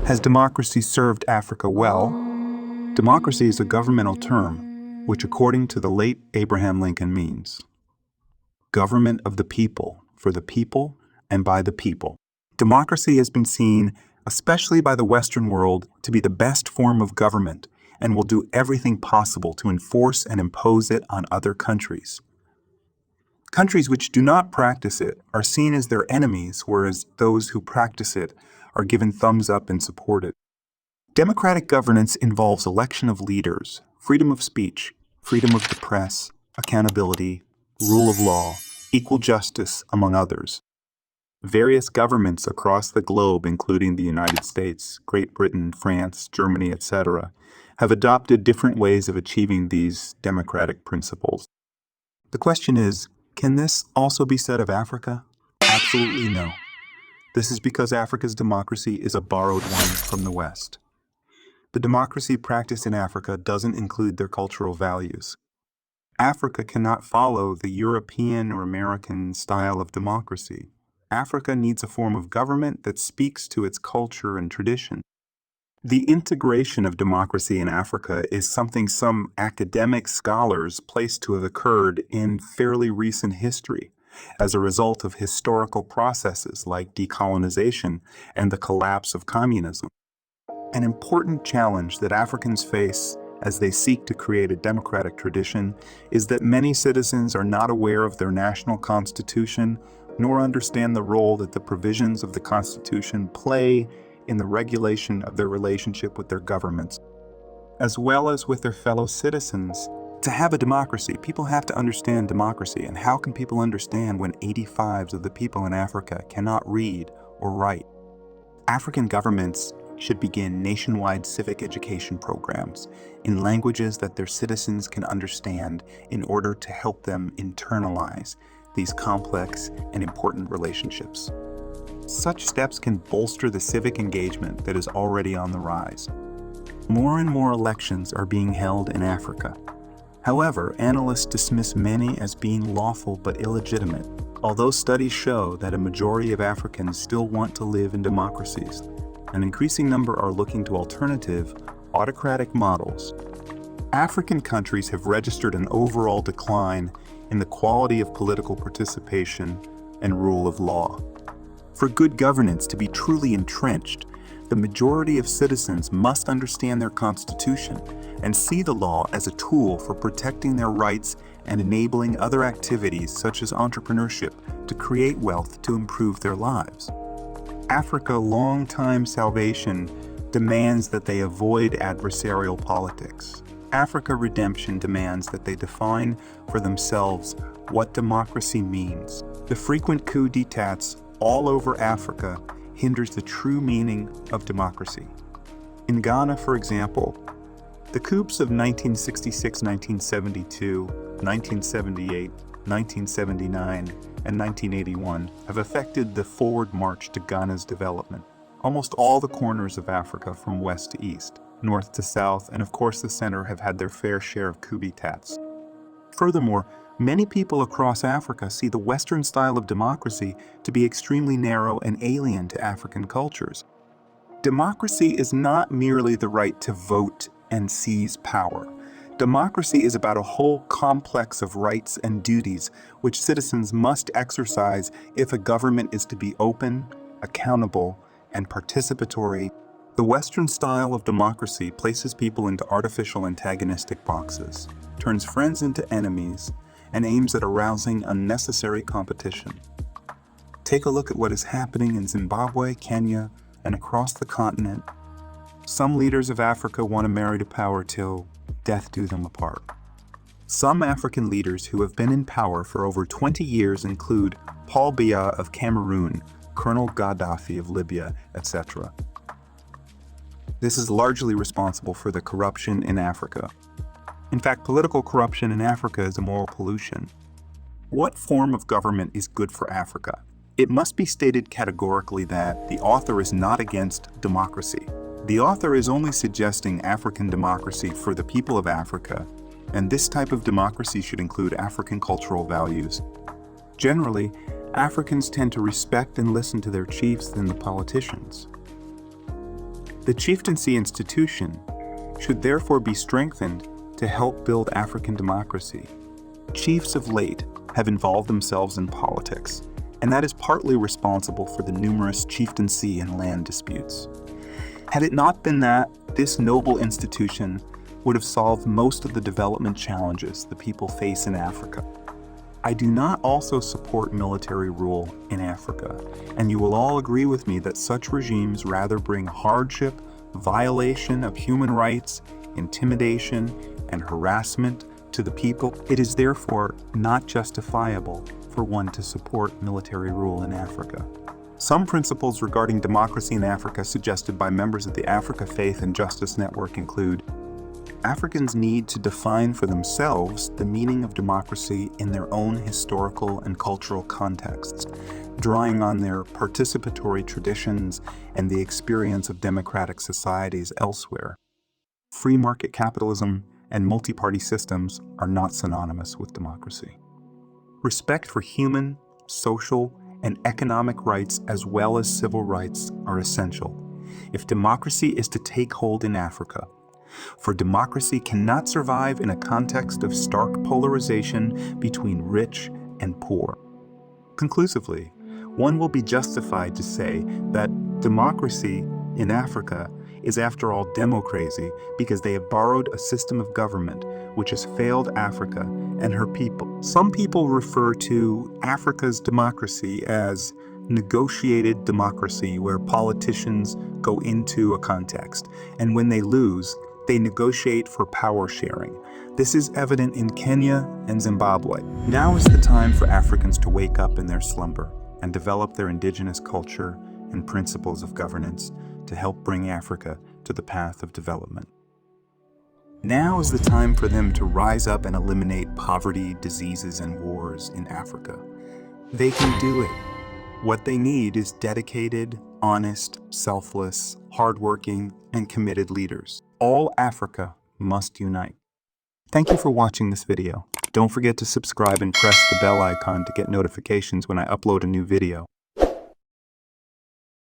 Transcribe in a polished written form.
Has democracy served Africa well? Democracy is a governmental term, which according to the late Abraham Lincoln means government of the people, for the people, and by the people. Democracy has been seen, especially by the Western world, to be the best form of government and will do everything possible to enforce and impose it on other countries. Countries which do not practice it are seen as their enemies, whereas those who practice it are given thumbs up and supported. Democratic governance involves election of leaders, freedom of speech, freedom of the press, accountability, rule of law, equal justice, among others. Various governments across the globe, including the United States, Great Britain, France, Germany, etc., have adopted different ways of achieving these democratic principles. The question is, can this also be said of Africa? Absolutely no. This is because Africa's democracy is a borrowed one from the West. The democracy practiced in Africa doesn't include their cultural values. Africa cannot follow the European or American style of democracy. Africa needs a form of government that speaks to its culture and tradition. The integration of democracy in Africa is something some academic scholars place to have occurred in fairly recent history as a result of historical processes like decolonization and the collapse of communism. An important challenge that Africans face as they seek to create a democratic tradition is that many citizens are not aware of their national constitution nor understand the role that the provisions of the Constitution play in the regulation of their relationship with their governments, as well as with their fellow citizens. To have a democracy, people have to understand democracy, and how can people understand when 85% of the people in Africa cannot read or write? African governments should begin nationwide civic education programs in languages that their citizens can understand in order to help them internalize these complex and important relationships. Such steps can bolster the civic engagement that is already on the rise. More and more elections are being held in Africa. However, analysts dismiss many as being lawful but illegitimate, although studies show that a majority of Africans still want to live in democracies. An increasing number are looking to alternative, autocratic models. African countries have registered an overall decline in the quality of political participation and rule of law. For good governance to be truly entrenched, the majority of citizens must understand their constitution and see the law as a tool for protecting their rights and enabling other activities such as entrepreneurship to create wealth to improve their lives. Africa's long-time salvation demands that they avoid adversarial politics. Africa Redemption demands that they define for themselves what democracy means. The frequent coups d'etats all over Africa hinders the true meaning of democracy. In Ghana, for example, the coups of 1966, 1972, 1978, 1979, and 1981 have affected the forward march to Ghana's development. Almost all the corners of Africa from west to east, north to south, and of course the center have had their fair share of coups d'etats. Furthermore, many people across Africa see the Western style of democracy to be extremely narrow and alien to African cultures. Democracy is not merely the right to vote and seize power. Democracy is about a whole complex of rights and duties which citizens must exercise if a government is to be open, accountable, and participatory. The Western style of democracy places people into artificial antagonistic boxes, turns friends into enemies, and aims at arousing unnecessary competition. Take a look at what is happening in Zimbabwe, Kenya, and across the continent. Some leaders of Africa want to marry to power till death do them apart. Some African leaders who have been in power for over 20 years include Paul Biya of Cameroon, Colonel Gaddafi of Libya, etc. This is largely responsible for the corruption in Africa. In fact, political corruption in Africa is a moral pollution. What form of government is good for Africa? It must be stated categorically that the author is not against democracy. The author is only suggesting African democracy for the people of Africa, and this type of democracy should include African cultural values. Generally, Africans tend to respect and listen to their chiefs than the politicians. The chieftaincy institution should therefore be strengthened to help build African democracy. Chiefs of late have involved themselves in politics, and that is partly responsible for the numerous chieftaincy and land disputes. Had it not been that, this noble institution would have solved most of the development challenges the people face in Africa. I do not also support military rule in Africa, and you will all agree with me that such regimes rather bring hardship, violation of human rights, intimidation, and harassment to the people. It is therefore not justifiable for one to support military rule in Africa. Some principles regarding democracy in Africa suggested by members of the Africa Faith and Justice Network include: Africans need to define for themselves the meaning of democracy in their own historical and cultural contexts, drawing on their participatory traditions and the experience of democratic societies elsewhere. Free market capitalism and multi-party systems are not synonymous with democracy. Respect for human, social, and economic rights as well as civil rights are essential if democracy is to take hold in Africa. For democracy cannot survive in a context of stark polarization between rich and poor. Conclusively, one will be justified to say that democracy in Africa is after all democracy because they have borrowed a system of government which has failed Africa and her people. Some people refer to Africa's democracy as negotiated democracy, where politicians go into a context, and when they lose, they negotiate for power sharing. This is evident in Kenya and Zimbabwe. Now is the time for Africans to wake up in their slumber and develop their indigenous culture and principles of governance to help bring Africa to the path of development. Now is the time for them to rise up and eliminate poverty, diseases, and wars in Africa. They can do it. What they need is dedicated, honest, selfless, hardworking, and committed leaders. All Africa must unite. Thank you for watching this video. Don't forget to subscribe and press the bell icon to get notifications when I upload a new video.